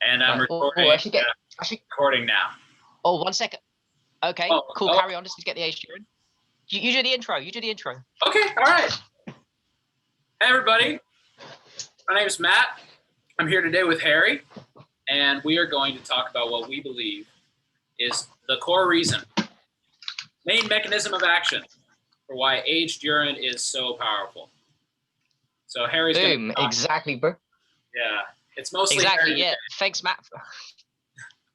And I'm recording. I should recording now. Oh, 1 second. Okay, cool. Carry on. Just to get the aged urine. You do the intro. You do the intro. Okay. All right. Hey, everybody. My name is Matt. I'm here today with Harry, and we are going to talk about what we believe is the core reason, main mechanism of action for why aged urine is so powerful. So Harry's Boom. Exactly, bro. Yeah. It's mostly exactly. Harry. Yeah. Thanks, Matt.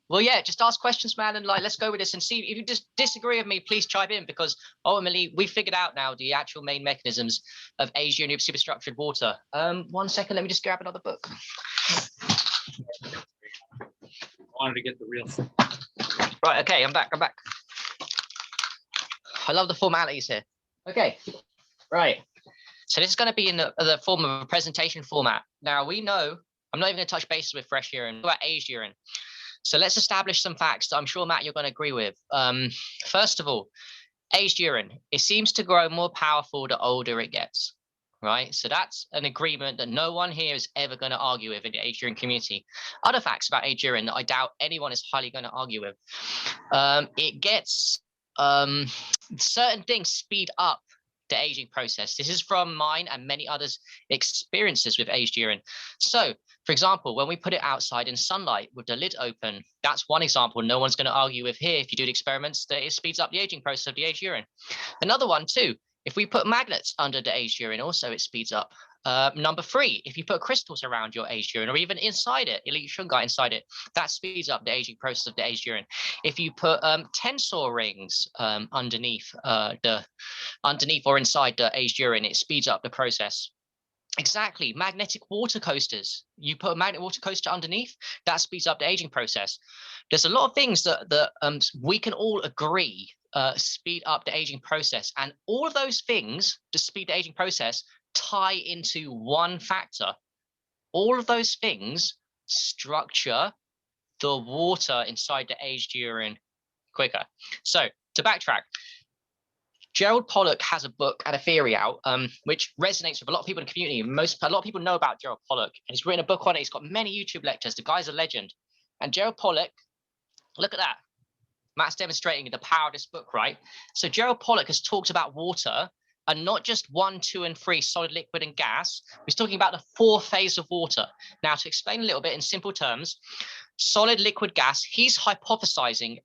Well, yeah, just ask questions, man, and let's go with this and see if you just disagree with me. Please chime in, because ultimately we figured out now the actual main mechanisms of aged urine of superstructured water. 1 second, let me just grab another book. I wanted to get the real thing. Right. Okay, I'm back. I love the formalities here. Okay. Right. So this is going to be in the form of a presentation format. Now we know I'm not even going to touch bases with fresh urine, about aged urine. So let's establish some facts that I'm sure, Matt, you're going to agree with. First of all, aged urine, it seems to grow more powerful the older it gets, right? So that's an agreement that no one here is ever going to argue with in the aged urine community. Other facts about aged urine that I doubt anyone is highly going to argue with. It gets certain things speed up the aging process. This is from mine and many others' experiences with aged urine. So, for example, when we put it outside in sunlight with the lid open, that's one example no one's going to argue with here. If you do the experiments, that it speeds up the aging process of the aged urine. Another one too, if we put magnets under the aged urine, also it speeds up. Number 3, if you put crystals around your aged urine or even inside it, elite shungite inside it, that speeds up the aging process of the aged urine. If you put tensor rings underneath or inside the aged urine, it speeds up the process. Exactly. Magnetic water coasters. You put a magnetic water coaster underneath, that speeds up the aging process. There's a lot of things that we can all agree speed up the aging process, and all of those things to speed the aging process tie into one factor. All of those things structure the water inside the aged urine quicker. So to backtrack, Gerald Pollack has a book and a theory out, which resonates with a lot of people in the community. A lot of people know about Gerald Pollack, and he's written a book on it. He's got many YouTube lectures. The guy's a legend. And Gerald Pollack, look at that. Matt's demonstrating the power of this book, right? So Gerald Pollack has talked about water, and not just 1, 2, and 3, solid, liquid, and gas. He's talking about the 4 phase of water. Now, to explain a little bit in simple terms, solid, liquid, gas, he's hypothesizing,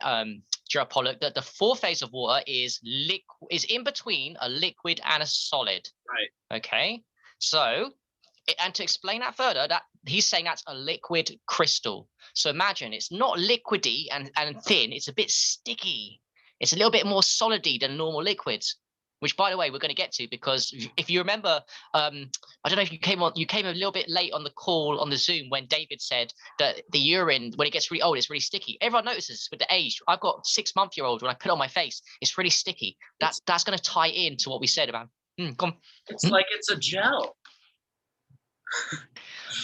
Gerald Pollack, that the 4 phase of water is in between a liquid and a solid. Right. Okay. So, and to explain that further, that he's saying that's a liquid crystal. So imagine it's not liquidy and thin, it's a bit sticky. It's a little bit more solidy than normal liquids, which, by the way, we're going to get to, because if you remember, I don't know if you came a little bit late on the call on the Zoom when David said that the urine, when it gets really old, it's really sticky. Everyone notices with the age. I've got 6-month-old, when I put it on my face, it's really sticky. That's going to tie into what we said about. It's like it's a gel.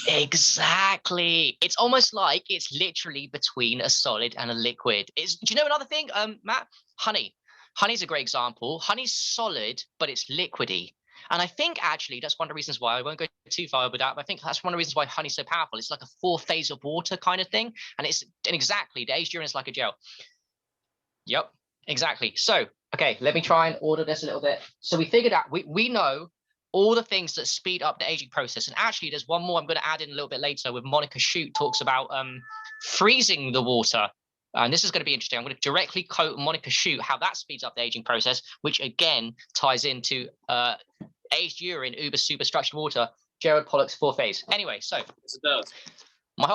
Exactly. It's almost like it's literally between a solid and a liquid. Do you know another thing, Matt? Honey. Honey's a great example. Honey's solid, but it's liquidy. And I think actually that's one of the reasons why, I won't go too far with that, but I think that's one of the reasons why honey's so powerful. It's like a 4 phase of water kind of thing. And exactly, the aged urine is like a gel. Yep, exactly. So, okay, let me try and order this a little bit. So we figured out, we know all the things that speed up the aging process. And actually, there's one more I'm going to add in a little bit later with Monica Shute, talks about freezing the water. And this is going to be interesting. I'm going to directly quote Monica Shute, how that speeds up the aging process, which again ties into aged urine, superstructured water, Gerald Pollack's 4 phase. Anyway, so my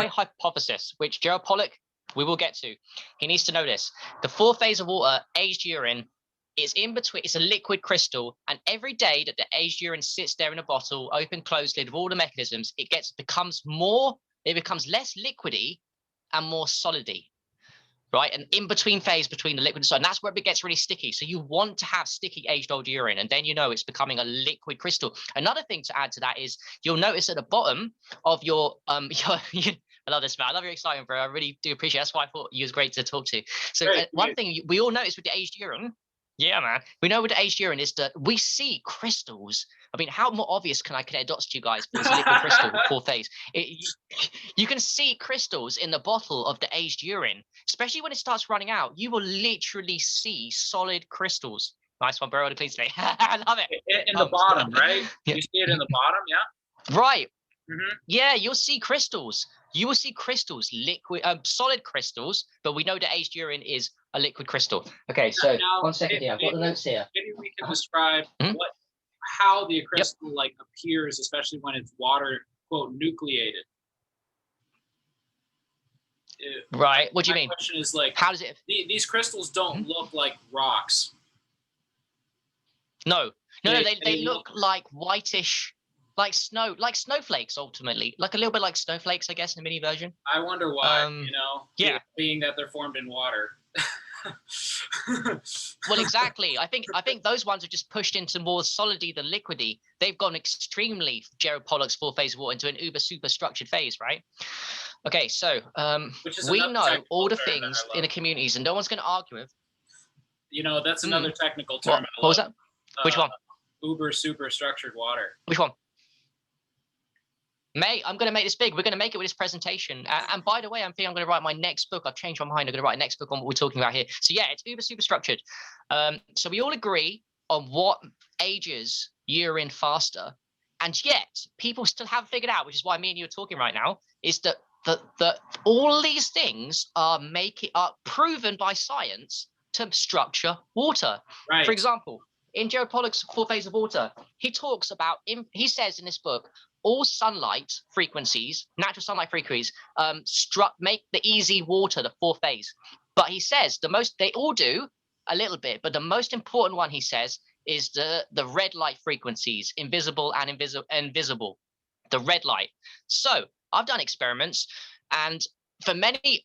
hypothesis, which Gerald Pollack, we will get to. He needs to know this. The 4 phase of water, aged urine, is in between. It's a liquid crystal, and every day that the aged urine sits there in a bottle, open, closed lid, with all the mechanisms, it becomes less liquidy and more solidy, right? An in-between phase between the liquid and solid, and that's where it gets really sticky. So you want to have sticky aged old urine, and then you know it's becoming a liquid crystal. Another thing to add to that is you'll notice at the bottom of your I love this, man. I love your excitement, bro. I really do appreciate it. That's why I thought you was great to talk to. So one thing we all notice with the aged urine, yeah, man, we know with the aged urine is that we see crystals. I mean, how more obvious can I connect dots to you guys for this liquid crystal 4 phase? You can see crystals in the bottle of the aged urine, especially when it starts running out. You will literally see solid crystals. Nice one, bro. Clean today. I love it. In the bottom, right? Yeah. You see it in the bottom, yeah? Right. Mm-hmm. Yeah, you'll see crystals. You will see crystals, liquid, solid crystals, but we know that aged urine is a liquid crystal. Okay, so Now, 1 second here. I've got the notes here. Maybe we can describe Mhm. how the crystal like appears, especially when it's water, quote, nucleated. Right. What do you My mean? question is like, how does it? These crystals don't look like rocks. No, they look look like whitish, like snowflakes. Ultimately, like a little bit like snowflakes, I guess, in a mini version. I wonder why. Yeah. Being that they're formed in water. Well, exactly. I think those ones are just pushed into more solidy than liquidy. They've gone extremely Jared Pollock's 4-phase water into an uber super structured phase, right? Okay, so we know all the things in the communities, and no one's going to argue with. That's another technical term. What was that? Which one? Uber super structured water. Which one? Mate, I'm going to make this big. We're going to make it with this presentation. And by the way, I'm going to write my next book. I've changed my mind. I'm going to write a next book on what we're talking about here. So yeah, it's uber super structured. So we all agree on what ages urine faster. And yet people still haven't figured out, which is why me and you are talking right now, is that all these things are proven by science to structure water. Right. For example, in Jared Pollock's 4-phase of water, he talks about, he says in this book, all sunlight frequencies, natural sunlight frequencies, make the easy water the 4-phase. But he says they all do a little bit, but the most important one, he says, is the red light frequencies, invisible and invisible, the red light. So I've done experiments, and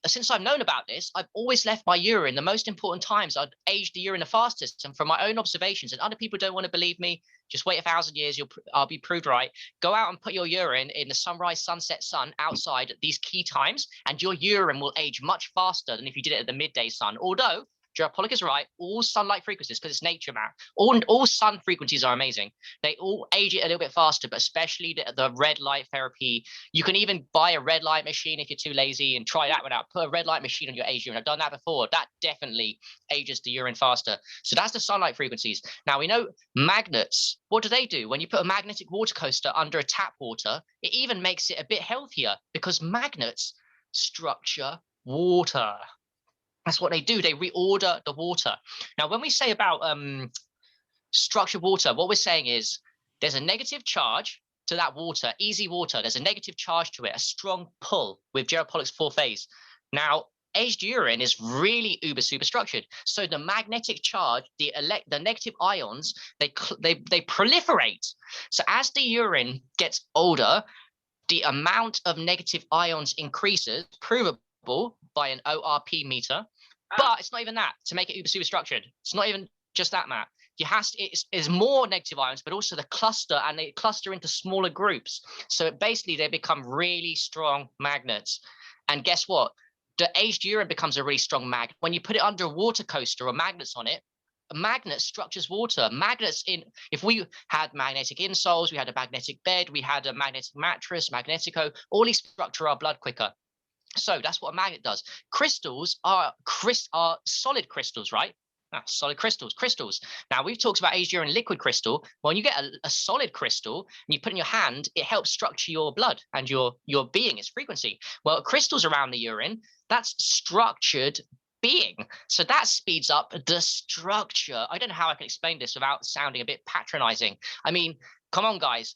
since I've known about this, I've always left my urine the most important times. I'd aged the urine the fastest, and from my own observations, and other people don't want to believe me, just wait 1,000 years, I'll be proved right. Go out and put your urine in the sunrise, sunset sun outside at these key times, and your urine will age much faster than if you did it at the midday sun. Although Jared Pollock is right, all sunlight frequencies, because it's nature, man. All sun frequencies are amazing. They all age it a little bit faster, but especially the red light therapy. You can even buy a red light machine if you're too lazy and try that one out. Put a red light machine on your aged urine. I've done that before. That definitely ages the urine faster. So that's the sunlight frequencies. Now we know magnets. What do? When you put a magnetic water coaster under a tap water, it even makes it a bit healthier because magnets structure water. That's what they do. They reorder the water. Now, when we say about structured water, what we're saying is there's a negative charge to that water, easy water. There's a negative charge to it, a strong pull with Jared Pollock's 4-phase. Now, aged urine is really uber super structured. So the magnetic charge, the negative ions, they proliferate. So as the urine gets older, the amount of negative ions increases, provable by an ORP meter. But it's not even that to make it uber super structured. It's not even just that, Matt. It's more negative ions, but also the cluster, and they cluster into smaller groups. So basically they become really strong magnets. And guess what? The aged urine becomes a really strong magnet. When you put it under a water coaster or magnets on it, a magnet structures water. If we had magnetic insoles, we had a magnetic bed, we had a magnetic mattress, magnetico, all these structure our blood quicker. So that's what a magnet does. Crystals are solid crystals, right? Solid crystals. Now we've talked about aged urine liquid crystal. When you get a solid crystal and you put it in your hand, it helps structure your blood and your being, its frequency. Well, crystals around the urine, that's structured being. So that speeds up the structure. I don't know how I can explain this without sounding a bit patronizing. I mean, come on, guys.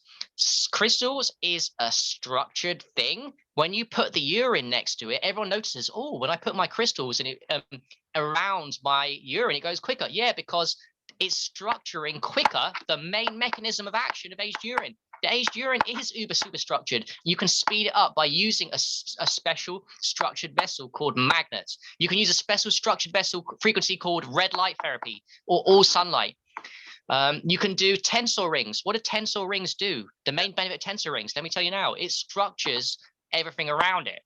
Crystals is a structured thing. When you put the urine next to it, everyone notices, oh, when I put my crystals in it around my urine, it goes quicker. Yeah, because it's structuring quicker the main mechanism of action of aged urine. The aged urine is uber super structured. You can speed it up by using a special structured vessel called magnets. You can use a special structured vessel frequency called red light therapy or all sunlight. You can do tensor rings. What do tensor rings do? The main benefit of tensor rings, let me tell you now, it structures everything around it.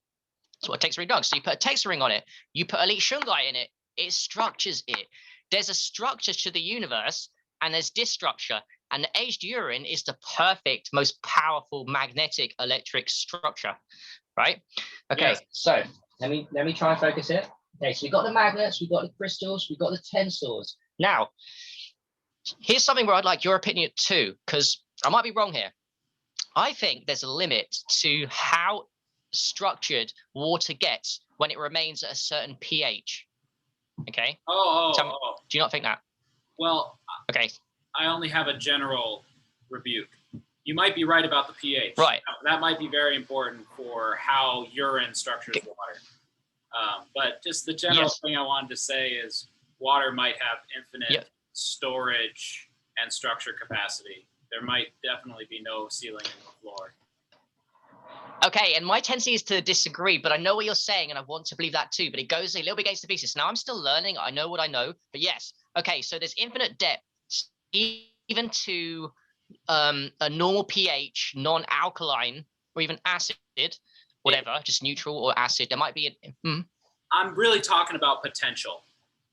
That's what a tensor ring does. So you put a tensor ring on it, you put elite shungite in it, it structures it. There's a structure to the universe and there's disstructure. And the aged urine is the perfect, most powerful magnetic electric structure, right? Okay, Yes. so let me try and focus it. Okay, so we've got the magnets, we've got the crystals, we've got the tensors. Now, here's something where I'd like your opinion too, because I might be wrong here. I think there's a limit to how structured water gets when it remains at a certain pH. Okay. Do you not think that? Well, okay. I only have a general rebuke. You might be right about the pH. Right. That might be very important for how urine structures water. But just the general thing I wanted to say is water might have infinite storage and structure capacity. There might definitely be no ceiling in the floor. Okay, and my tendency is to disagree, but I know what you're saying, and I want to believe that too, but it goes a little bit against the thesis. Now, I'm still learning. I know what I know, but yes. Okay, so there's infinite depth, even to a normal pH, non-alkaline, or even acid, whatever, just neutral or acid. There might be I'm really talking about potential.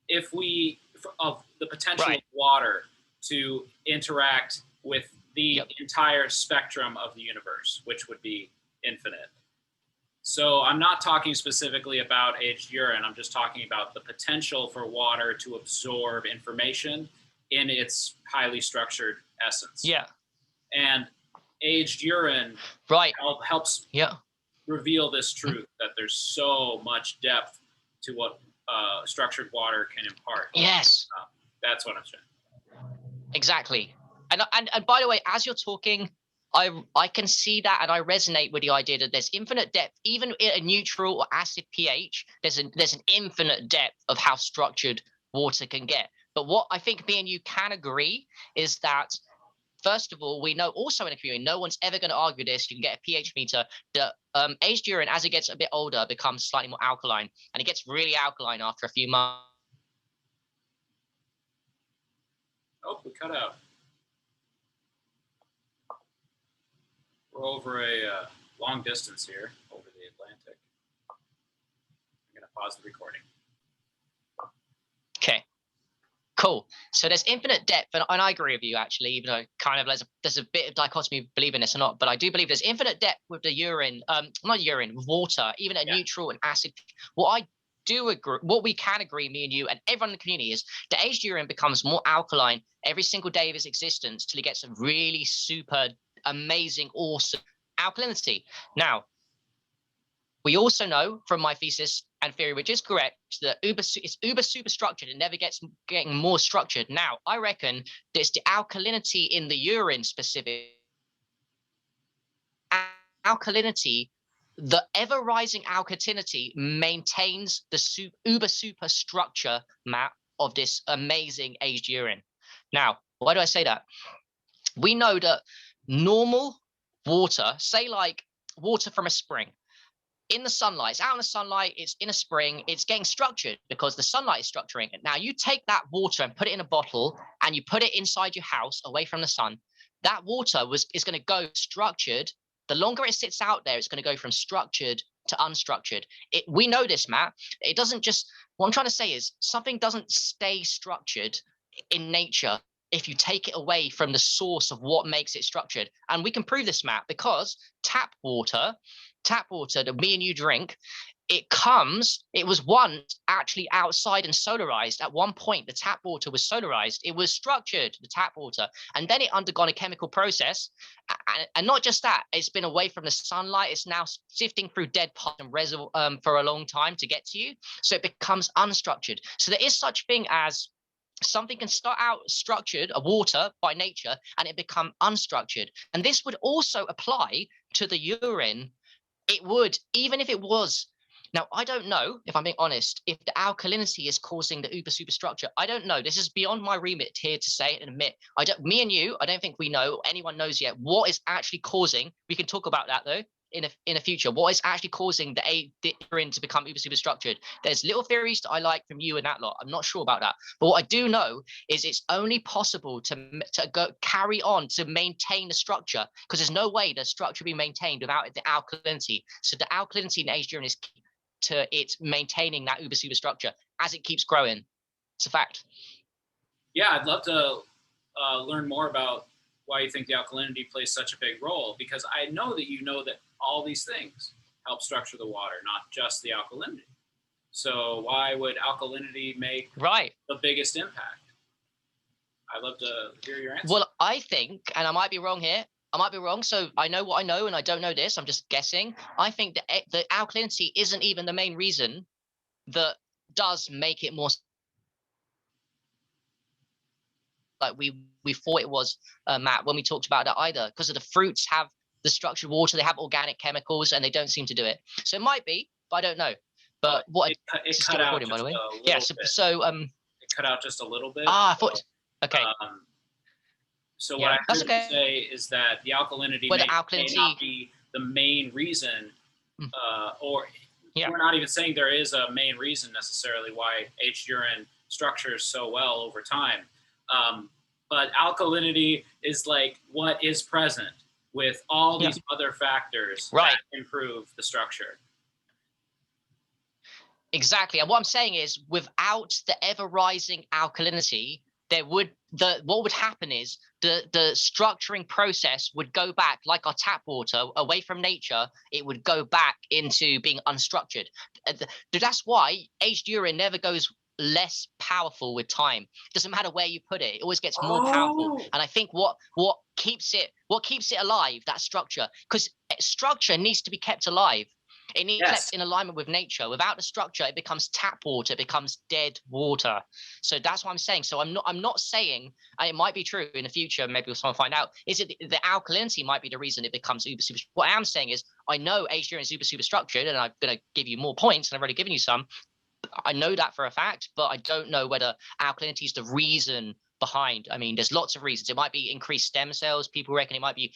If we, of the potential of water to interact with the entire spectrum of the universe, which would be infinite. So I'm not talking specifically about aged urine. I'm just talking about the potential for water to absorb information in its highly structured essence. Yeah. And aged urine helps reveal this truth that there's so much depth to what structured water can impart. Yes. That's what I'm saying. Exactly. And by the way, as you're talking, I can see that, and I resonate with the idea that there's infinite depth, even at a neutral or acid pH. There's an infinite depth of how structured water can get. But what I think me and you can agree is that, first of all, we know also in a community, no one's ever going to argue this. You can get a pH meter. The aged urine, as it gets a bit older, becomes slightly more alkaline, and it gets really alkaline after a few months. Oh, we cut out. We're over a long distance here, over the Atlantic. I'm going to pause the recording. Okay, cool. So there's infinite depth, and I agree with you, actually, even though kind of there's a bit of dichotomy of believing this or not, but I do believe there's infinite depth with the urine, not urine, water, even at neutral and acid. What I do agree, what we can agree, me and you and everyone in the community, is the aged urine becomes more alkaline every single day of its existence till it gets a really super amazing, awesome alkalinity. Now, we also know from my thesis and theory, which is correct, that it's uber super structured. It never gets getting more structured. Now, I reckon there's the alkalinity in the urine specific. Alkalinity, the ever rising alkalinity maintains the uber super structure map of this amazing aged urine. Now, why do I say that? We know that normal water, say like water from a spring, in the sunlight, it's out in the sunlight, it's in a spring, it's getting structured because the sunlight is structuring it. Now you take that water and put it in a bottle and you put it inside your house away from the sun. That water is going to go structured. The longer it sits out there, it's going to go from structured to unstructured. We know this, Matt. It doesn't just, what I'm trying to say is something doesn't stay structured in nature if you take it away from the source of what makes it structured. And we can prove this, Matt, because tap water that me and you drink, it was once actually outside and solarized. At one point, the tap water was solarized. It was structured, the tap water, and then it undergone a chemical process. And not just that, it's been away from the sunlight. It's now sifting through dead parts and reservoir for a long time to get to you. So it becomes unstructured. So there is such thing as something can start out structured, a water by nature, and it become unstructured. And this would also apply to the urine. It would, even if it was. Now, I don't know, if I'm being honest, if the alkalinity is causing the uber superstructure. I don't know. This is beyond my remit here to say it and admit. Me and you, I don't think we know, or anyone knows yet, what is actually causing. We can talk about that though in a future. What is actually causing the urine to become uber superstructured? There's little theories that I like from you and that lot. I'm not sure about that. But what I do know is it's only possible to go carry on to maintain the structure, because there's no way the structure will be maintained without the alkalinity. So the alkalinity in aged urine is key to it maintaining that uber superstructure as it keeps growing. It's a fact. Yeah, I'd love to learn more about why you think the alkalinity plays such a big role, because I know that you know that all these things help structure the water, not just the alkalinity. So why would alkalinity make the biggest impact? I'd love to hear your answer. Well, I think, and I might be wrong here, I might be wrong. So I know what I know, and I don't know this. I'm just guessing. I think that the alkalinity isn't even the main reason that does make it more like we thought it was, Matt, when we talked about that either, because of the fruits have the structured water, they have organic chemicals, and they don't seem to do it. So it might be, but I don't know. But what it cut out just by the way. a little Yeah. bit. So it cut out just a little bit. I thought. Okay. So what I heard you say is that the alkalinity may not be the main reason, or we're not even saying there is a main reason necessarily why aged urine structures so well over time. But alkalinity is like what is present with all these other factors that improve the structure. Exactly. And what I'm saying is, without the ever rising alkalinity, what would happen is the structuring process would go back, like our tap water, away from nature. It would go back into being unstructured. That's why aged urine never goes less powerful with time. It doesn't matter where you put it, it always gets more powerful. And I think what keeps it alive, that structure, because structure needs to be kept alive. It needs to be kept in alignment with nature. Without the structure, it becomes tap water, it becomes dead water. So that's what I'm saying. So I'm not saying, and it might be true in the future, maybe we'll find out, is it the alkalinity might be the reason it becomes super. What I am saying is, I know aged urine is super structured, and I'm going to give you more points, and I've already given you some. I know that for a fact, but I don't know whether alkalinity is the reason behind. I mean, there's lots of reasons. It might be increased stem cells. People reckon it might be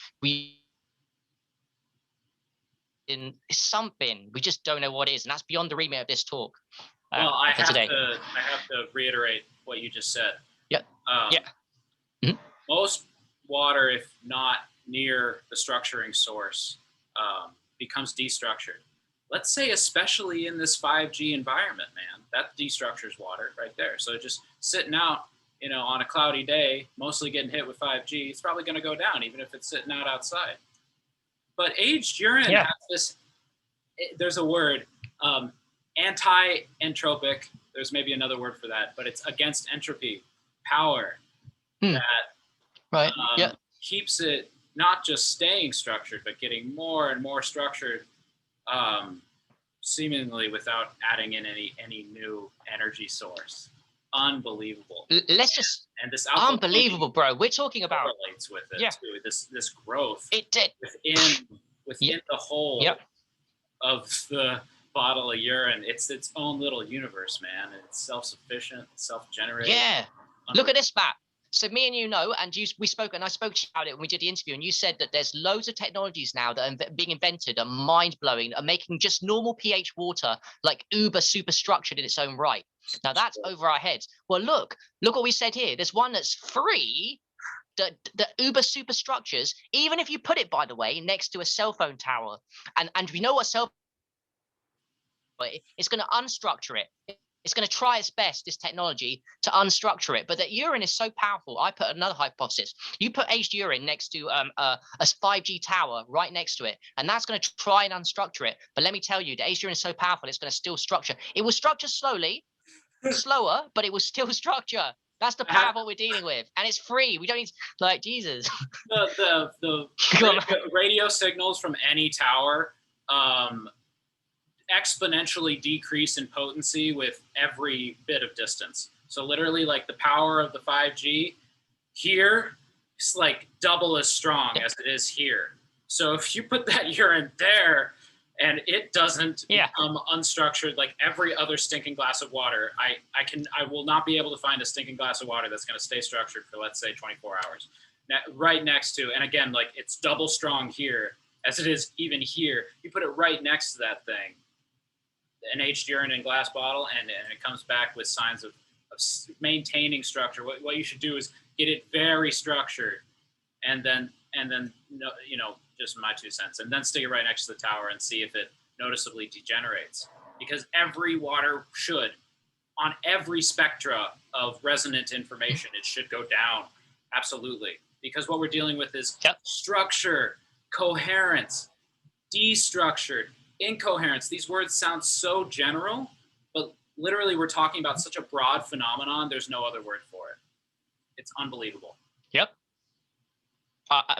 in something. We just don't know what it is, and that's beyond the remit of this talk. Well, I have to reiterate what you just said. Yeah. Most water, if not near the structuring source, becomes destructured. Let's say, especially in this 5G environment, man, that destructures water right there. So just sitting out, on a cloudy day, mostly getting hit with 5G, it's probably going to go down, even if it's sitting out outside. But aged urine has this, there's a word, anti-entropic, there's maybe another word for that, but it's against entropy, power that keeps it not just staying structured, but getting more and more structured, seemingly without adding in any new energy source. Unbelievable. Let's just and this unbelievable, bro. We're talking about relates with it too. This growth it did within the whole of the bottle of urine. It's its own little universe, man. It's self-sufficient, self-generated. Yeah. Look at this map. So me and we spoke, and I spoke to you about it when we did the interview, and you said that there's loads of technologies now that are being invented, are mind-blowing, are making just normal pH water like uber super structured in its own right. Now that's over our heads. Well, look what we said here. There's one that's free, the uber super structures, even if you put it, by the way, next to a cell phone tower, and we know what it's going to unstructure it. It's going to try its best, this technology, to unstructure it. But that urine is so powerful. I put another hypothesis. You put aged urine next to a 5G tower right next to it, and that's going to try and unstructure it. But let me tell you, the aged urine is so powerful, it's going to still structure. It will structure slower, but it will still structure. That's the power of what we're dealing with. And it's free. We don't need, Jesus. The radio signals from any tower exponentially decrease in potency with every bit of distance. So literally, like, the power of the 5G here is like double as strong as it is here. So if you put that urine there and it doesn't become unstructured like every other stinking glass of water, I will not be able to find a stinking glass of water that's going to stay structured for, let's say, 24 hours. Right next to, and again, like, it's double strong here as it is even here. You put it right next to that thing, an aged urine in glass bottle, and it comes back with signs of maintaining structure. What you should do is get it very structured, and then just my 2 cents, and then stick it right next to the tower and see if it noticeably degenerates. Because every water should, on every spectra of resonant information, it should go down. Absolutely. because what we're dealing with is Yep. structure, coherence, destructured, incoherence. These words sound so general, but literally we're talking about such a broad phenomenon. There's no other word for it. It's unbelievable. Yep.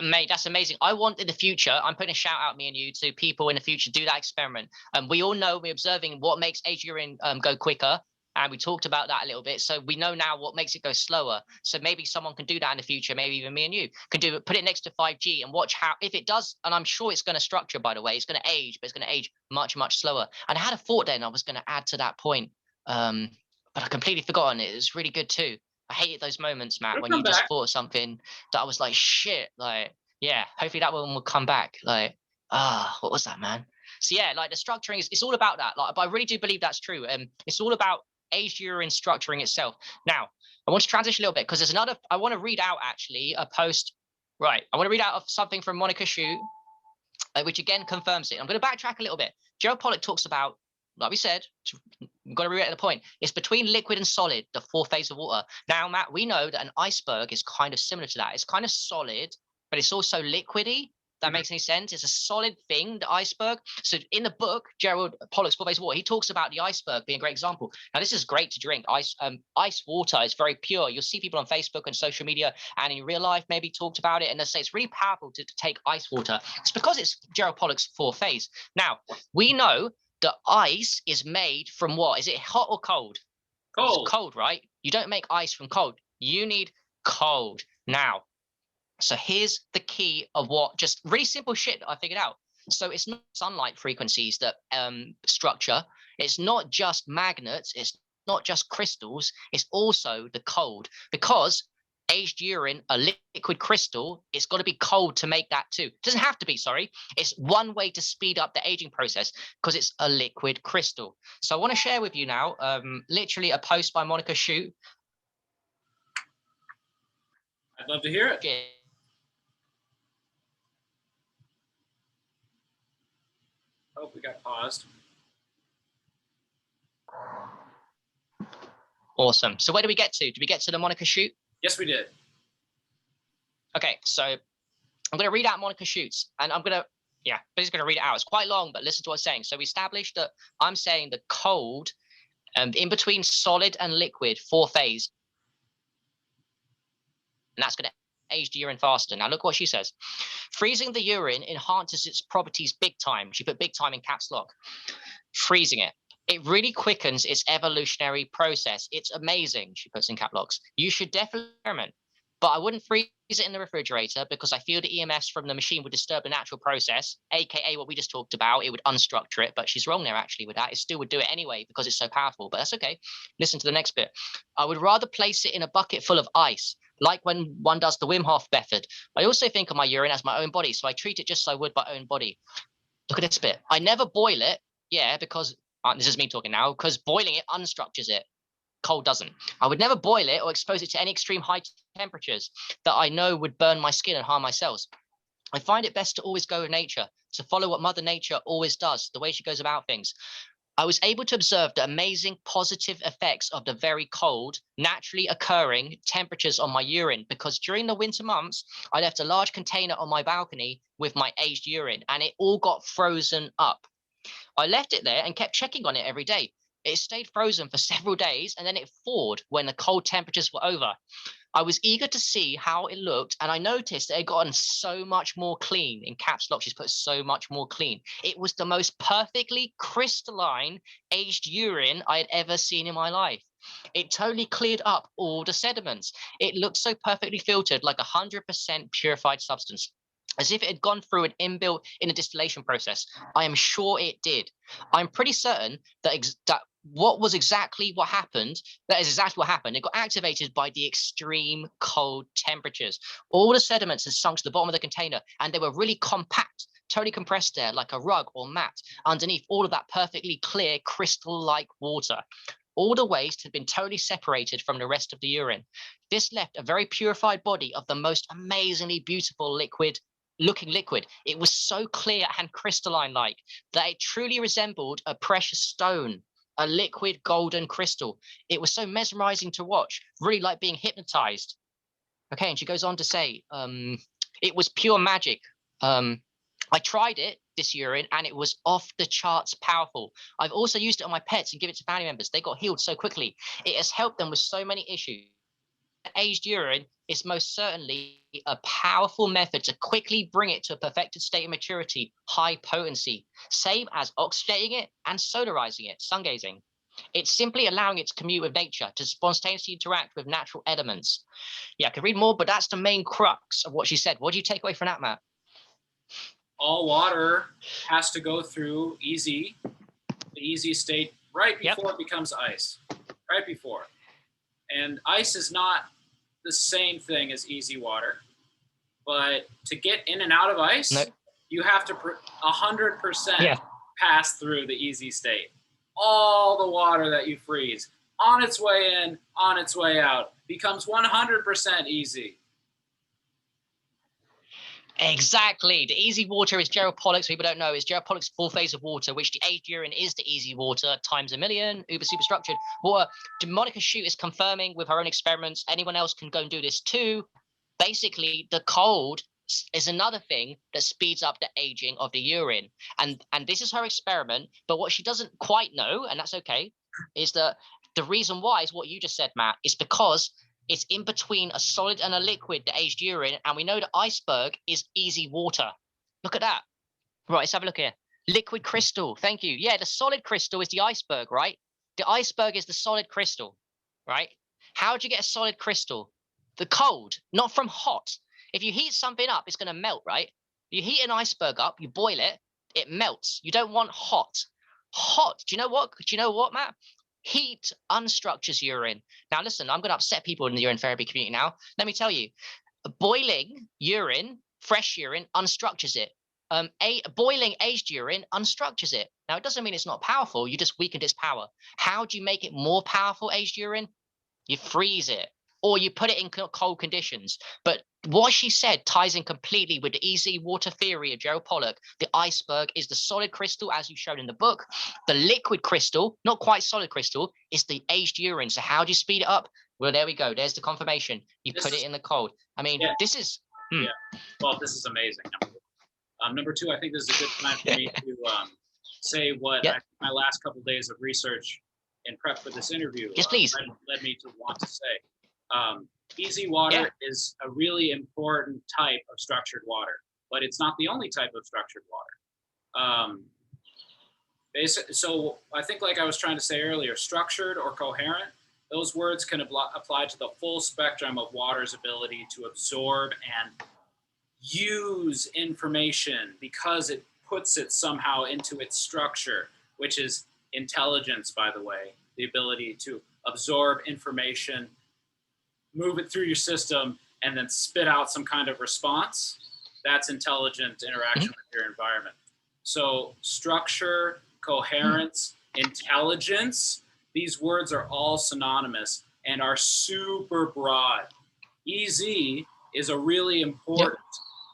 Mate, that's amazing. I want in the future, I'm putting a shout out, me and you, to people in the future, do that experiment. And we all know, we're observing what makes aged urine go quicker. And we talked about that a little bit. So we know now what makes it go slower. So maybe someone can do that in the future. Maybe even me and you can do it, put it next to 5G and watch how, if it does, and I'm sure it's going to structure, by the way, it's going to age, but it's going to age much, much slower. And I had a thought then I was going to add to that point. But I completely forgotten it. It was really good too. I hated those moments, Matt, It'll when come you just back. thought of something that I was like, shit, like, yeah, hopefully that one will come back. Like, what was that, man? So yeah, like the structuring is, it's all about that. Like, but I really do believe that's true. And it's all about aged urine structuring itself. Now, I want to transition a little bit because there's another, I want to read out actually a post. Right. I want to read out of something from Monica Shute, which again confirms it. I'm going to backtrack a little bit. Gerald Pollack talks about, like we said, we've got to reiterate the point. It's between liquid and solid, the four phases of water. Now, Matt, we know that an iceberg is kind of similar to that. It's kind of solid, but it's also liquidy. That makes any sense? It's a solid thing, the iceberg. So in the book, Gerald Pollack's Four Phases of Water, he talks about the iceberg being a great example. Now, this is great to drink. Ice water is very pure. You'll see people on Facebook and social media and in real life maybe talked about it, and they say it's really powerful to take ice water. It's because it's Gerald Pollack's four phase. Now, we know that ice is made from what? Is it hot or cold? Cold. It's cold, right? You don't make ice from cold. You need cold. Now, so here's the key of what, just really simple shit that I figured out. So it's not sunlight frequencies that structure. It's not just magnets. It's not just crystals. It's also the cold, because aged urine, a liquid crystal, it's got to be cold to make that too. It doesn't have to be, sorry. It's one way to speed up the aging process because it's a liquid crystal. So I want to share with you now, literally a post by Monica Shute. I'd love to hear it. Oh, we got paused. Awesome. So where do we get to? Did we get to the Monica Shute? Yes, we did. Okay, so I'm going to read out Monica Shute's, and I'm going to, basically going to read it out. It's quite long, but listen to what I'm saying. So we established that I'm saying the cold in between solid and liquid, four phase, and that's going to age the urine faster. Now look what she says. Freezing the urine enhances its properties big time. She put big time in caps lock. Freezing it. It really quickens its evolutionary process. It's amazing, she puts in cap locks. You should definitely experiment, but I wouldn't freeze it in the refrigerator because I feel the EMS from the machine would disturb the natural process, aka what we just talked about. It would unstructure it, but she's wrong there actually with that. It still would do it anyway because it's so powerful, but that's okay. Listen to the next bit. I would rather place it in a bucket full of ice, like when one does the Wim Hof method. I also think of my urine as my own body, so I treat it just as I would my own body. Look at this bit. I never boil it, because this is me talking now, because boiling it unstructures it. Cold doesn't. I would never boil it or expose it to any extreme high temperatures that I know would burn my skin and harm my cells. I find it best to always go with nature, to follow what Mother Nature always does, the way she goes about things. I was able to observe the amazing positive effects of the very cold, naturally occurring temperatures on my urine, because during the winter months, I left a large container on my balcony with my aged urine, and it all got frozen up. I left it there and kept checking on it every day. It stayed frozen for several days, and then it thawed when the cold temperatures were over. I was eager to see how it looked, and I noticed that it had gotten so much more clean. In caps lock, she's put so much more clean. It was the most perfectly crystalline aged urine I had ever seen in my life. It totally cleared up all the sediments. It looked so perfectly filtered, like 100% purified substance, as if it had gone through an inbuilt in a distillation process. I am sure it did. I'm pretty certain that that is exactly what happened. It got activated by the extreme cold temperatures. All the sediments had sunk to the bottom of the container, and they were really compact, totally compressed there, like a rug or mat, underneath all of that perfectly clear, crystal-like water. All the waste had been totally separated from the rest of the urine. This left a very purified body of the most amazingly beautiful looking liquid. It was so clear and crystalline-like that it truly resembled a precious stone, a liquid golden crystal. It was so mesmerizing to watch, really like being hypnotized. Okay, and she goes on to say, it was pure magic. I tried it, this urine, and it was off the charts powerful. I've also used it on my pets and give it to family members. They got healed so quickly. It has helped them with so many issues. Aged urine is most certainly a powerful method to quickly bring it to a perfected state of maturity, high potency, same as oxygenating it and sodorizing it, sungazing. It's simply allowing it to commute with nature, to spontaneously interact with natural elements. Yeah, I could read more, but that's the main crux of what she said. What do you take away from that, Matt? All water has to go through the easy state right before it becomes ice, right before. And ice is not the same thing as easy water, but to get in and out of ice, you have to 100% pass through the easy state. All the water that you freeze on its way in, on its way out, becomes 100% easy. Exactly. The easy water is Gerald Pollack's. People don't know is Gerald Pollack's full phase of water, which the aged urine is the easy water times a million, uber super structured water. Monica Shute is confirming with her own experiments. Anyone else can go and do this too. Basically, the cold is another thing that speeds up the aging of the urine. And this is her experiment. But what she doesn't quite know, and that's okay, is that the reason why is what you just said, Matt, is because it's in between a solid and a liquid, the aged urine, and we know the iceberg is easy water. Look at that. Right, let's have a look here. Liquid crystal, thank you. Yeah, the solid crystal is the iceberg, right? The iceberg is the solid crystal, right? How do you get a solid crystal? The cold, not from hot. If you heat something up, it's going to melt, right? You heat an iceberg up, you boil it, it melts. You don't want hot. Hot, do you know what? Do you know what, Matt? Heat unstructures urine. Now, listen, I'm going to upset people in the urine therapy community now. Let me tell you, boiling urine, fresh urine, unstructures it. Boiling aged urine unstructures it. Now, it doesn't mean it's not powerful. You just weakened its power. How do you make it more powerful, aged urine? You freeze it, or you put it in cold conditions. But what she said ties in completely with the easy water theory of Gerald Pollack. The iceberg is the solid crystal, as you showed in the book. The liquid crystal, not quite solid crystal, is the aged urine. So how do you speed it up? Well, there we go. There's the confirmation. You put it in the cold. I mean, this is... Yeah. Well, this is amazing. Number two, I think this is a good time for me to say what my last couple of days of research and prep for this interview led me to want to say. Easy water is a really important type of structured water, but it's not the only type of structured water. So I think, like I was trying to say earlier, structured or coherent, those words can apply to the full spectrum of water's ability to absorb and use information because it puts it somehow into its structure, which is intelligence, by the way, the ability to absorb information, move it through your system, and then spit out some kind of response. That's intelligent interaction with your environment. So structure, coherence, intelligence, these words are all synonymous and are super broad. EZ is a really important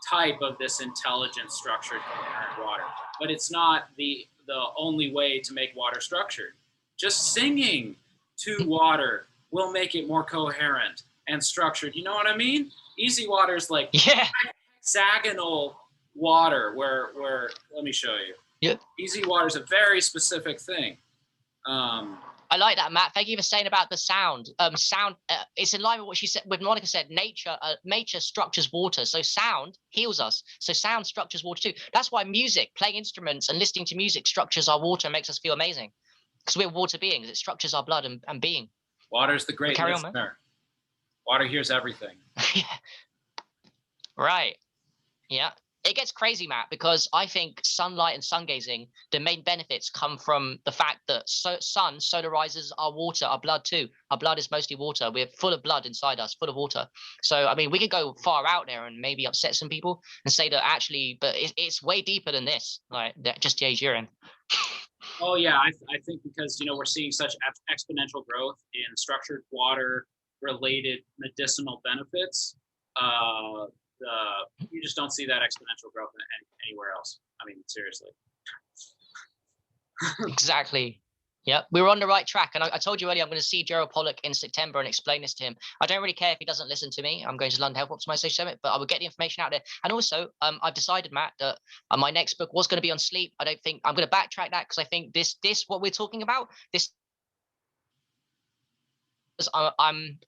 type of this intelligent, structured, coherent water, but it's not the only way to make water structured. Just singing to water will make it more coherent and structured. You know what I mean? Easy water is like hexagonal water where let me show you. Easy water is a very specific thing. I like that, Matt. Thank you for saying about the sound. It's in line with what she said. With Monica said, nature structures water, so sound heals us. So sound structures water too. That's why music, playing instruments, and listening to music structures our water, and makes us feel amazing. Because we're water beings. It structures our blood and being. Water's the great listener. Water hears everything. Right. Yeah. It gets crazy, Matt, because I think sunlight and sungazing, the main benefits come from the fact that sun sodorizes our water, our blood too. Our blood is mostly water. We're full of blood inside us, full of water. So, I mean, we could go far out there and maybe upset some people and say that actually, but it's way deeper than this, like just the aged urine. Oh, yeah. I think because, we're seeing such exponential growth in structured water-related medicinal benefits, you just don't see that exponential growth anywhere else. I mean, seriously. Exactly. Yeah, we were on the right track. And I told you earlier, I'm going to see Gerald Pollack in September and explain this to him. I don't really care if he doesn't listen to me. I'm going to London Health Optimization Summit, but I will get the information out there. And also, I've decided, Matt, that my next book was going to be on sleep. I don't think I'm going to backtrack that because I think this what we're talking about, this I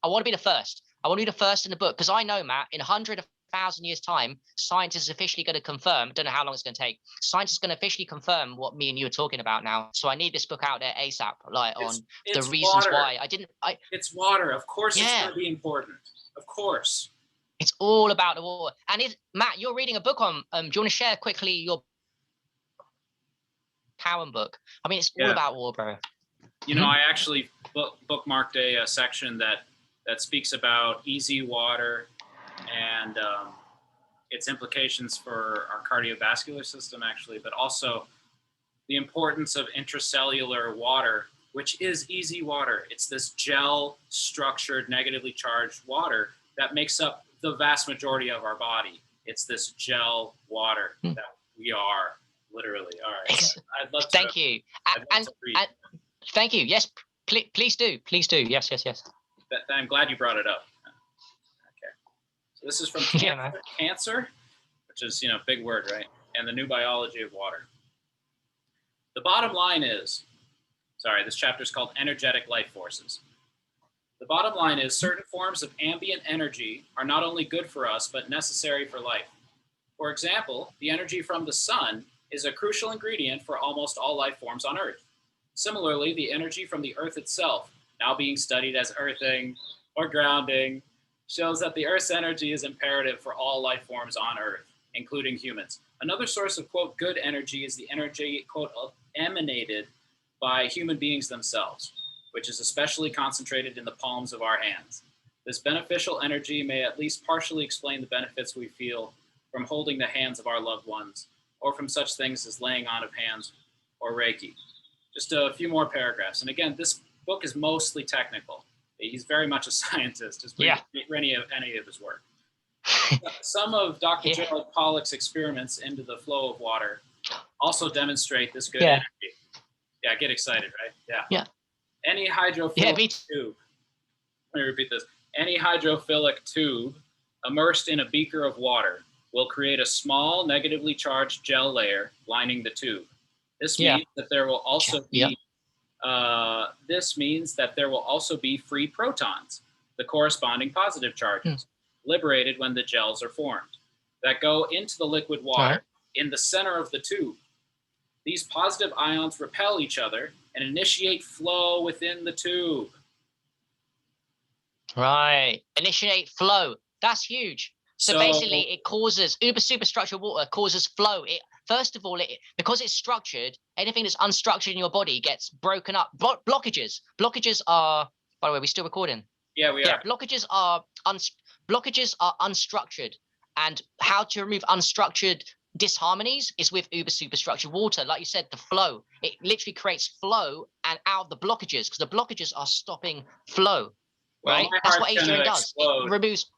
want to be the first. I want to be the first in the book because I know, Matt, in 100,000 years' time, science is officially going to confirm. I don't know how long it's going to take. Science is going to officially confirm what me and you are talking about now. So I need this book out there ASAP, like on the reasons why I didn't. It's water. Of course, yeah. It's going to be important. Of course. It's all about the water. And Matt, you're reading a book on. Do you want to share quickly your Cowan book? I mean, it's all about water, bro. You know, I actually bookmarked a section that speaks about easy water and its implications for our cardiovascular system, actually, but also the importance of intracellular water, which is easy water. It's this gel-structured, negatively charged water that makes up the vast majority of our body. It's this gel water that we are, literally. All right. So I'd love to. Thank you. And thank you. Yes, please do. Please do. Yes. I'm glad you brought it up. Okay. So this is from Cancer, which is, big word, right? And the New Biology of Water. The bottom line is, this chapter is called Energetic Life Forces. The bottom line is certain forms of ambient energy are not only good for us, but necessary for life. For example, the energy from the sun is a crucial ingredient for almost all life forms on Earth. Similarly, the energy from the Earth itself, now being studied as earthing or grounding, shows that the Earth's energy is imperative for all life forms on Earth, including humans. Another source of, quote, good energy is the energy, quote, emanated by human beings themselves, which is especially concentrated in the palms of our hands. This beneficial energy may at least partially explain the benefits we feel from holding the hands of our loved ones, or from such things as laying on of hands or Reiki. Just a few more paragraphs. And again, this book is mostly technical. He's very much a scientist. Just read any of his work. Some of Dr. Gerald Pollack's experiments into the flow of water also demonstrate this good energy. Yeah, get excited, right? Yeah. Any hydrophilic tube, let me repeat this. Any hydrophilic tube immersed in a beaker of water will create a small negatively charged gel layer lining the tube. This means that there will also be free protons, the corresponding positive charges, liberated when the gels are formed, that go into the liquid water in the center of the tube. These positive ions repel each other and initiate flow within the tube. Right. Initiate flow. That's huge. So basically, it causes superstructured water causes flow. First of all, because it's structured, anything that's unstructured in your body gets broken up. Blockages are. By the way, we still recording? Yeah, we are. Blockages are unstructured, and how to remove unstructured disharmonies is with superstructured water. Like you said, the flow. It literally creates flow and out of the blockages because the blockages are stopping flow. Right. That's what Urine does. It removes.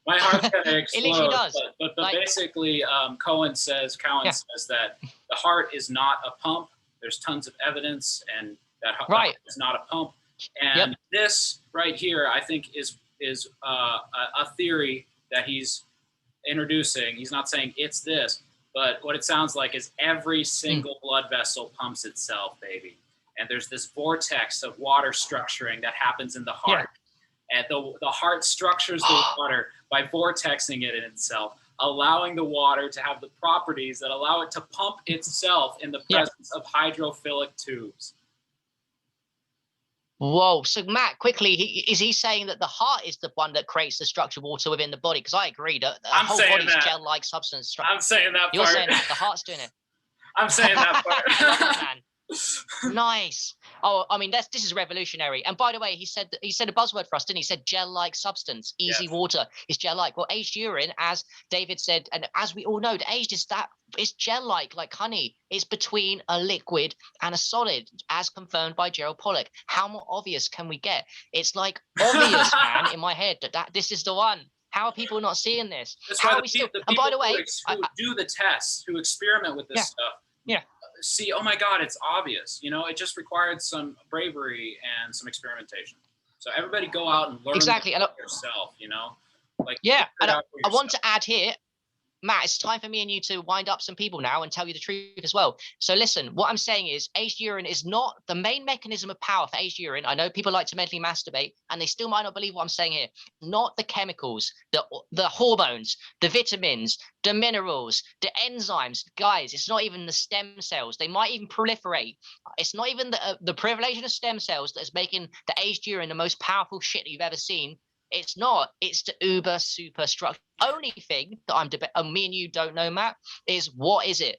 My heart's gonna explode. It literally does. But basically, Cowan says that the heart is not a pump. There's tons of evidence, and that heart is not a pump. And this right here, I think, is a theory that he's introducing. He's not saying it's this, but what it sounds like is every single blood vessel pumps itself, baby. And there's this vortex of water structuring that happens in the heart. And the heart structures the water by vortexing it in itself, allowing the water to have the properties that allow it to pump itself in the presence of hydrophilic tubes. Whoa. So Matt, quickly, is he saying that the heart is the one that creates the structured water within the body? Because I agree that the whole body's gel-like substance. I'm saying that part. You're saying that. The heart's doing it. I'm saying that part. I love that, man. Nice. Oh, I mean, this is revolutionary. And by the way, he said a buzzword for us, didn't he? He said gel-like substance. Easy water is gel-like. Well, aged urine, as David said, and as we all know, the aged is that it's gel-like, like honey. It's between a liquid and a solid, as confirmed by Gerald Pollack. How more obvious can we get? It's like obvious, man, in my head that this is the one. How are people not seeing this? That's How why are we still? the And by the way, who do the tests, who experiment with this stuff. see, oh my God, it's obvious. You know, it just required some bravery and some experimentation. So everybody go out and learn Exactly. And yourself, you know, like yeah, figure it and out for I want yourself. to add here, Matt, it's time for me and you to wind up some people now and tell you the truth as well. So listen, what I'm saying is aged urine is not the main mechanism of power for aged urine. I know people like to mentally masturbate and they still might not believe what I'm saying here. Not the chemicals, the hormones, the vitamins, the minerals, the enzymes. Guys, it's not even the stem cells. They might even proliferate. It's not even the proliferation of stem cells that's making the aged urine the most powerful shit that you've ever seen. It's not. It's the uber super structure. Only thing that me and you don't know, Matt, is what is it?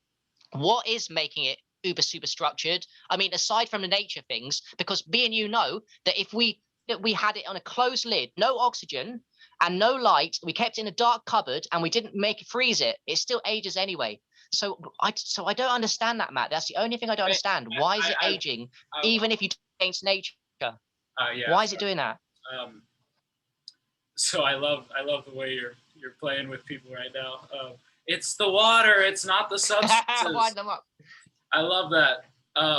What is making it uber super structured? I mean, aside from the nature things, because me and you know that if we had it on a closed lid, no oxygen and no light, we kept it in a dark cupboard and we didn't make it freeze it, it still ages anyway. So I don't understand that, Matt. That's the only thing I don't understand. Why is it aging, even if you against nature? Yeah. Why is it doing that? So I love the way you're playing with people right now. It's the water. It's not the substances. Wind them up. I love that.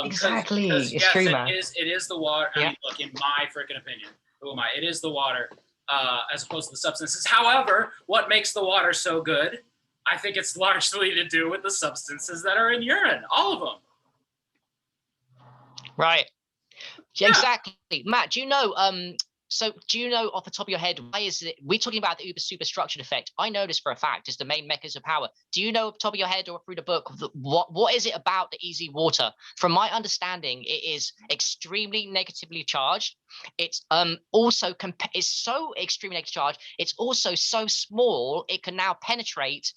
Exactly. It's yes, true, man. It is the water. Yeah. I mean, look, in my freaking opinion, who am I? It is the water, as opposed to the substances. However, what makes the water so good? I think it's largely to do with the substances that are in urine. All of them. Right. Yeah. Exactly. Matt, do you know off the top of your head, why is it we're talking about the uber super structured effect? I know this for a fact is the main mechanism of power. Do you know off the top of your head or through the book what is it about the easy water? From my understanding, it is extremely negatively charged. It's also it's so extremely negatively charged. It's also so small it can now penetrate.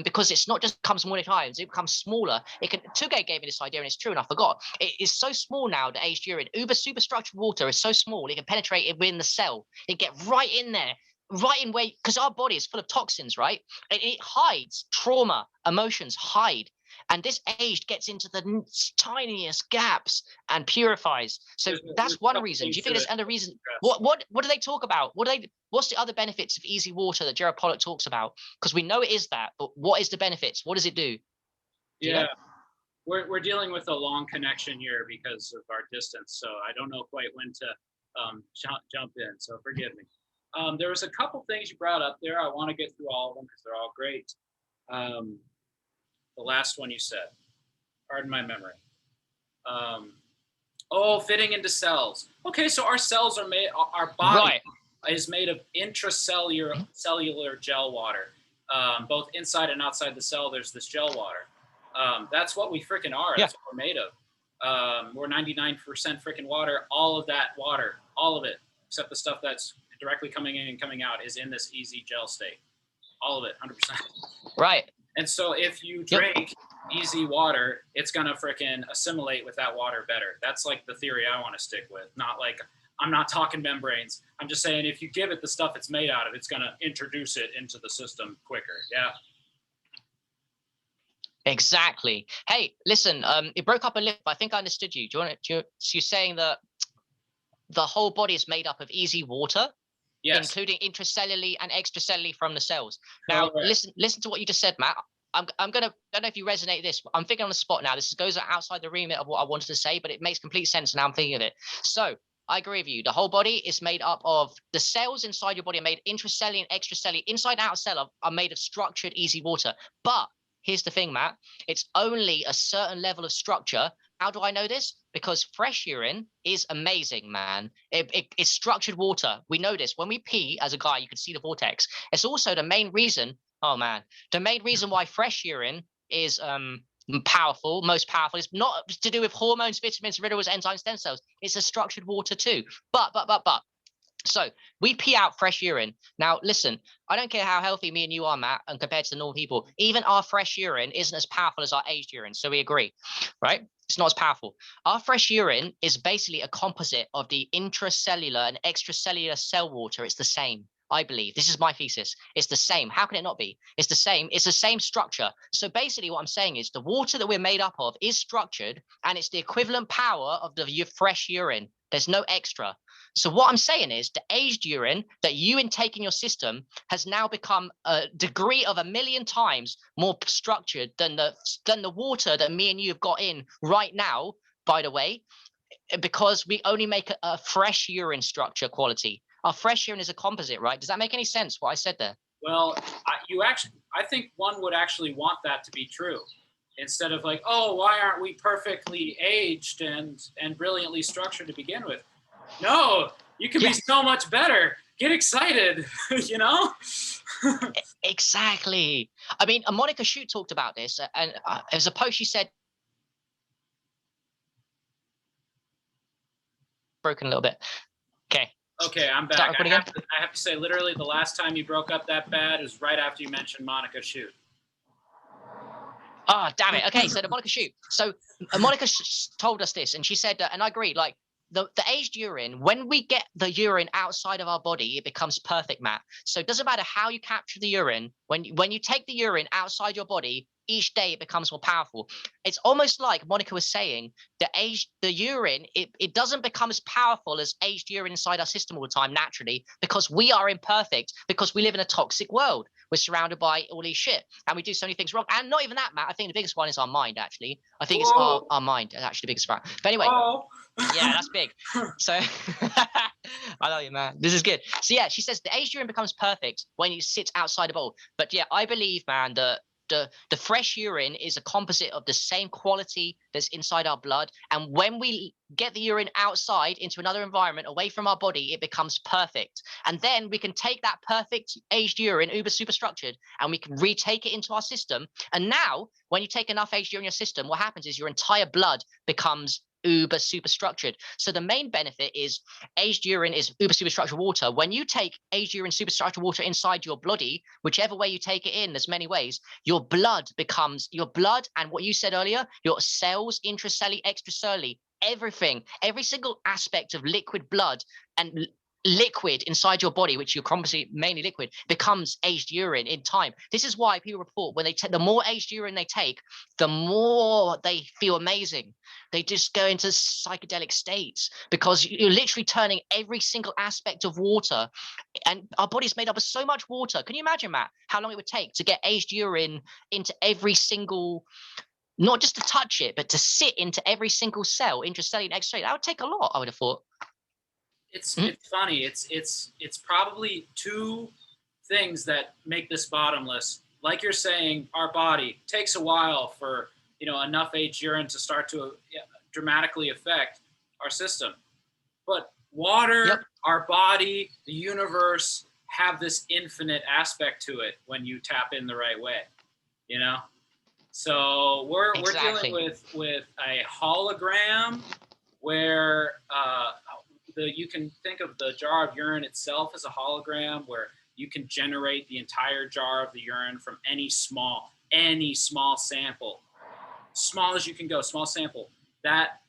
Because it's not just comes more times, it becomes smaller. It can. Tugay gave me this idea, and it's true, and I forgot. It is so small now. The aged urine, uber superstructured water, is so small it can penetrate it within the cell. It get right in there, right in where, because our body is full of toxins, right? It hides trauma, emotions hide, and this aged gets into the tiniest gaps and purifies. So that's one reason. Do you think there's another reason? What do they talk about? What's the other benefits of easy water that Jared Pollock talks about? Because we know it is that, but what is the benefits? What does it do? Yeah, we're dealing with a long connection here because of our distance, so I don't know quite when to jump in. So forgive me. There was a couple things you brought up there. I want to get through all of them because they're all great. The last one you said, pardon my memory. Fitting into cells. Okay, so our cells are made. Our body is made of cellular gel water. Both inside and outside the cell, there's this gel water. That's what we freaking are. That's what we're made of. We're 99% freaking water. All of that water, all of it, except the stuff that's directly coming in and coming out, is in this easy gel state. All of it, 100%. Right. And so if you drink easy water, it's gonna freaking assimilate with that water better. That's like the theory I want to stick with. Not like, I'm not talking membranes. I'm just saying if you give it the stuff it's made out of, it's gonna introduce it into the system quicker. Yeah. Exactly. Hey, listen, it broke up a little, but I think I understood you. You're saying that the whole body is made up of easy water, including intracellularly and extracellularly from the cells. Now, listen to what you just said, Matt. I'm gonna, I don't know if you resonate with this. I'm thinking on the spot now. This goes outside the remit of what I wanted to say, but it makes complete sense now I'm thinking of it. So I agree with you. The whole body is made up of the cells inside your body are made intracellular and extracellular. Inside and out cell are made of structured, easy water. But here's the thing, Matt. It's only a certain level of structure. How do I know this? Because fresh urine is amazing, man. It's structured water. We know this. When we pee, as a guy, you can see the vortex. It's also the main reason. Oh man, the main reason why fresh urine is powerful, most powerful, is not to do with hormones, vitamins, minerals, enzymes, stem cells. It's a structured water too. But. So we pee out fresh urine. Now, listen, I don't care how healthy me and you are, Matt, and compared to the normal people, even our fresh urine isn't as powerful as our aged urine. So we agree, right? It's not as powerful. Our fresh urine is basically a composite of the intracellular and extracellular cell water. It's the same. I believe this is my thesis. It's the same. How can it not be? It's the same. It's the same structure. So basically what I'm saying is the water that we're made up of is structured and it's the equivalent power of the fresh urine. There's no extra. So what I'm saying is the aged urine that you intake in your system has now become a degree of 1,000,000 times more structured than the water that me and you have got in right now, by the way, because we only make a fresh urine structure quality. Our fresh urine is a composite, right? Does that make any sense what I said there? Well, I think one would actually want that to be true, instead of like, oh, why aren't we perfectly aged and brilliantly structured to begin with? No, you can be so much better. Get excited, you know? Exactly. I mean, Monica Shute talked about this, and as a post she said, broken a little bit. Okay. Okay, I'm back. I have to say, literally, the last time you broke up that bad is right after you mentioned Monica Shute. Oh, damn it. Okay, so the Monica Shute. So Monica told us this, and she said, and I agree, like, the aged urine, when we get the urine outside of our body, it becomes perfect, Matt. So it doesn't matter how you capture the urine. When you take the urine outside your body, each day it becomes more powerful. It's almost like Monica was saying, the urine, it doesn't become as powerful as aged urine inside our system all the time naturally, because we are imperfect, because we live in a toxic world. We're surrounded by all these shit, and we do so many things wrong. And not even that, Matt. I think the biggest one is our mind, actually. I think it's our mind, actually, the biggest part. But anyway, yeah, that's big. So I love you, man. This is good. So yeah, she says the aged urine becomes perfect when you sit outside a bowl. But yeah, I believe, man, that the fresh urine is a composite of the same quality that's inside our blood. And when we get the urine outside into another environment away from our body, it becomes perfect. And then we can take that perfect aged urine, uber super structured, and we can retake it into our system. And now, when you take enough aged urine in your system, what happens is your entire blood becomes uber super structured. So the main benefit is aged urine is uber super structured water. When you take aged urine super structured water inside your body, whichever way you take it in, there's many ways, your blood and what you said earlier, your cells, intracellularly, extracellularly, everything, every single aspect of liquid blood and liquid inside your body, which you're composite mainly liquid, becomes aged urine in time. This is why people report when they take the more aged urine they take, the more they feel amazing. They just go into psychedelic states because you're literally turning every single aspect of water, and our body's made up of so much water. Can you imagine, Matt, how long it would take to get aged urine into every single, not just to touch it, but to sit into every single cell, intracellular and extracellular? That would take a lot, I would have thought. It's funny. It's probably two things that make this bottomless. Like you're saying, our body takes a while for enough aged urine to start to dramatically affect our system. But water, our body, the universe have this infinite aspect to it when you tap in the right way. So we're dealing with a hologram where you can think of the jar of urine itself as a hologram, where you can generate the entire jar of the urine from any small sample, small as you can go, small sample, that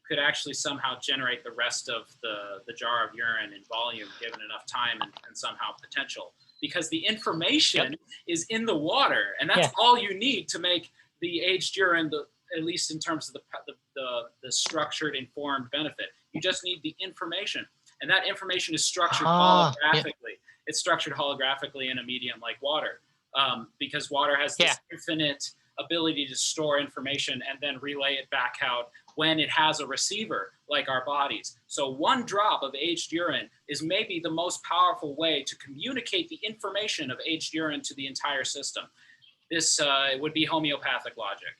could actually somehow generate the rest of the jar of urine in volume, given enough time and somehow potential. Because the information is in the water, and that's all you need to make the aged urine, at least in terms of the structured, informed benefit. You just need the information, and that information is structured holographically. It's structured holographically in a medium like water, because water has this infinite ability to store information and then relay it back out when it has a receiver like our bodies. So one drop of aged urine is maybe the most powerful way to communicate the information of aged urine to the entire system. This would be homeopathic logic.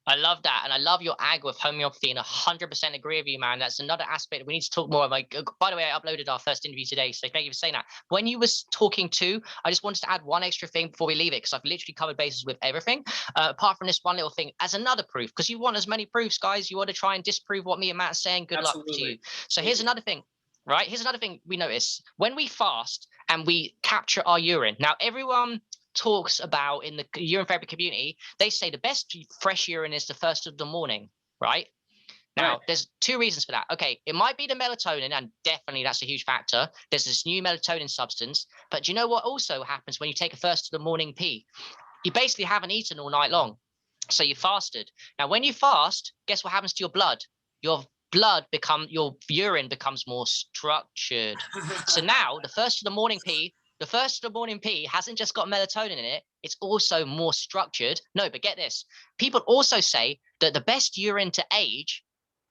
I love that. And I love your ag with homeopathy, and 100% agree with you, man. That's another aspect we need to talk more about. By the way, I uploaded our first interview today, so thank you for saying that. When you was talking too, I just wanted to add one extra thing before we leave it, because I've literally covered bases with everything, apart from this one little thing as another proof, because you want as many proofs, guys. You want to try and disprove what me and Matt are saying. Good luck to you. So here's another thing. Right? Here's another thing we notice. When we fast and we capture our urine. Now, everyone talks about in the urine therapy community, they say the best fresh urine is the first of the morning, right? Now, there's two reasons for that. Okay, it might be the melatonin, and definitely that's a huge factor. There's this new melatonin substance. But do you know what also happens when you take a first of the morning pee? You basically haven't eaten all night long. So you fasted. Now, when you fast, guess what happens to your blood? your urine becomes more structured. So now the first of the morning pee hasn't just got melatonin in it, it's also more structured. No, but get this. People also say that the best urine to age,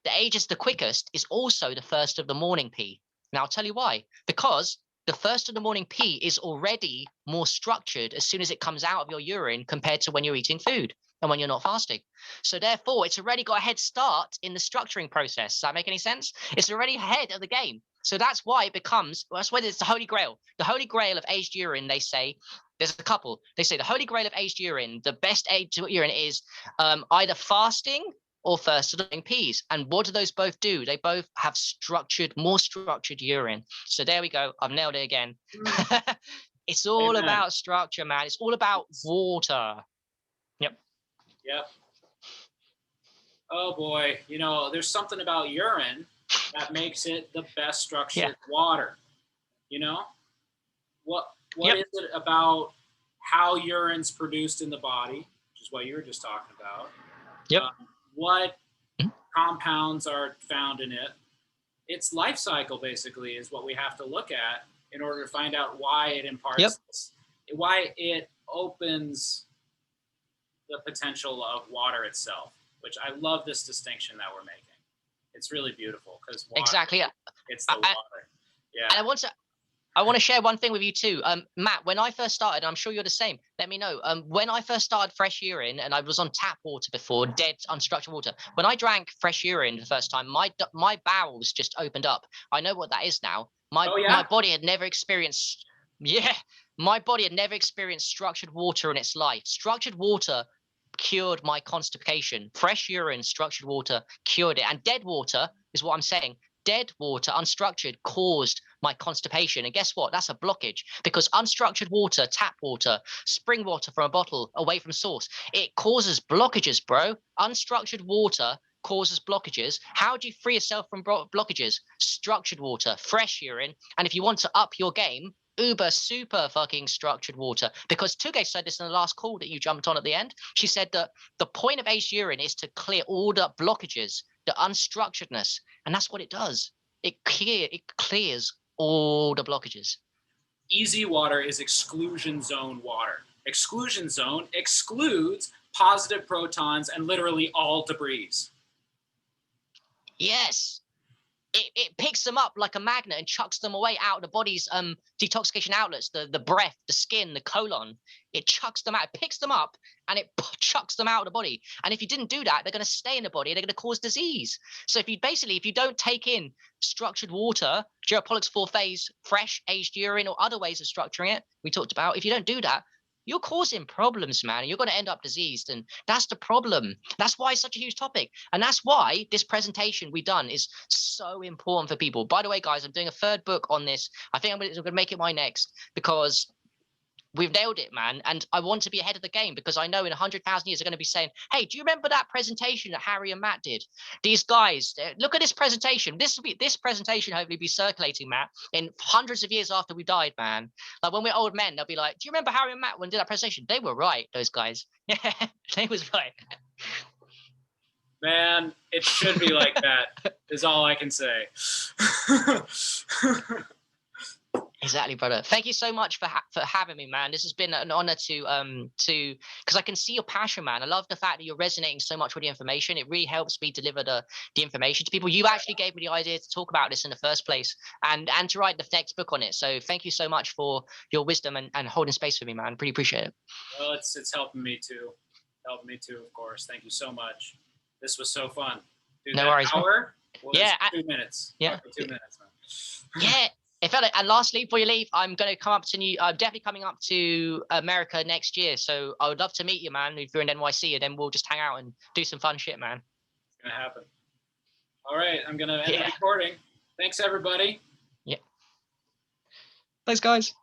the ages the quickest, is also the first of the morning pee. Now I'll tell you why. Because the first of the morning pee is already more structured as soon as it comes out of your urine compared to when you're eating food and when you're not fasting. So therefore, it's already got a head start in the structuring process. Does that make any sense? It's already ahead of the game. So that's why it becomes, that's why it's the holy grail. The holy grail of aged urine, they say, there's a couple. They say the holy grail of aged urine, the best aged urine is either fasting or first of the morning peas. And what do those both do? They both have more structured urine. So there we go. I've nailed it again. It's all about structure, man. It's all about water. Yep. Oh boy, there's something about urine that makes it the best structured water. What is it about how urine's produced in the body, which is what you were just talking about? Yep. What compounds are found in it? Its life cycle basically is what we have to look at in order to find out why it imparts this, why it opens the potential of water itself, which I love this distinction that we're making. It's really beautiful because exactly. It's the water. Yeah. And I want to share one thing with you too. Matt, when I first started, I'm sure you're the same. Let me know. When I first started fresh urine and I was on tap water before, dead, unstructured water. When I drank fresh urine the first time, my bowels just opened up. I know what that is now. My body had never experienced, my body had never experienced structured water in its life. Structured water cured my constipation. Fresh urine, structured water cured it. And dead water is what I'm saying. Dead water, unstructured, caused my constipation. And guess what? That's a blockage, because unstructured water, tap water, spring water from a bottle away from source, it causes blockages, bro. Unstructured water causes blockages. How do you free yourself from blockages? Structured water, fresh urine. And if you want to up your game, uber super fucking structured water. Because Tuge said this in the last call that you jumped on at the end. She said that the point of aged urine is to clear all the blockages, the unstructuredness, and that's what it does. It clears all the blockages. Easy water is exclusion zone water. Exclusion zone excludes positive protons and literally all debris. Yes. It picks them up like a magnet and chucks them away out of the body's detoxification outlets, the breath, the skin, the colon. It chucks them out, it picks them up, and it chucks them out of the body. And if you didn't do that, they're going to stay in the body, they're going to cause disease. So if you don't take in structured water, Geropollux 4-phase, fresh aged urine, or other ways of structuring it, we talked about, if you don't do that, you're causing problems, man. You're going to end up diseased. And that's the problem. That's why it's such a huge topic. And that's why this presentation we've done is so important for people. By the way, guys, I'm doing a third book on this. I think I'm going to make it my next, because we've nailed it, man. And I want to be ahead of the game, because I know in 100,000 years they're going to be saying, hey, do you remember that presentation that Harry and Matt did? These guys, look at this presentation. This presentation hopefully be circulating, Matt, in hundreds of years after we died, man. Like when we're old men, they'll be like, do you remember Harry and Matt when they did that presentation? They were right, those guys. Yeah, they was right. Man, it should be like that, is all I can say. Exactly, brother. Thank you so much for having me, man. This has been an honor to because I can see your passion, man. I love the fact that you're resonating so much with the information. It really helps me deliver the information to people. You actually gave me the idea to talk about this in the first place, and to write the next book on it. So thank you so much for your wisdom and holding space for me, man. Pretty appreciate it. Well, it's helping me too. Helping me too, of course. Thank you so much. This was so fun. Dude, no worries. Hour was yeah, 2 minutes. Yeah, 2 minutes, man. Yeah. And lastly, before you leave, I'm going to come up to I'm definitely coming up to America next year. So I would love to meet you, man, if you're in NYC, and then we'll just hang out and do some fun shit, man. It's going to happen. All right. I'm going to end the recording. Thanks, everybody. Yeah. Thanks, guys.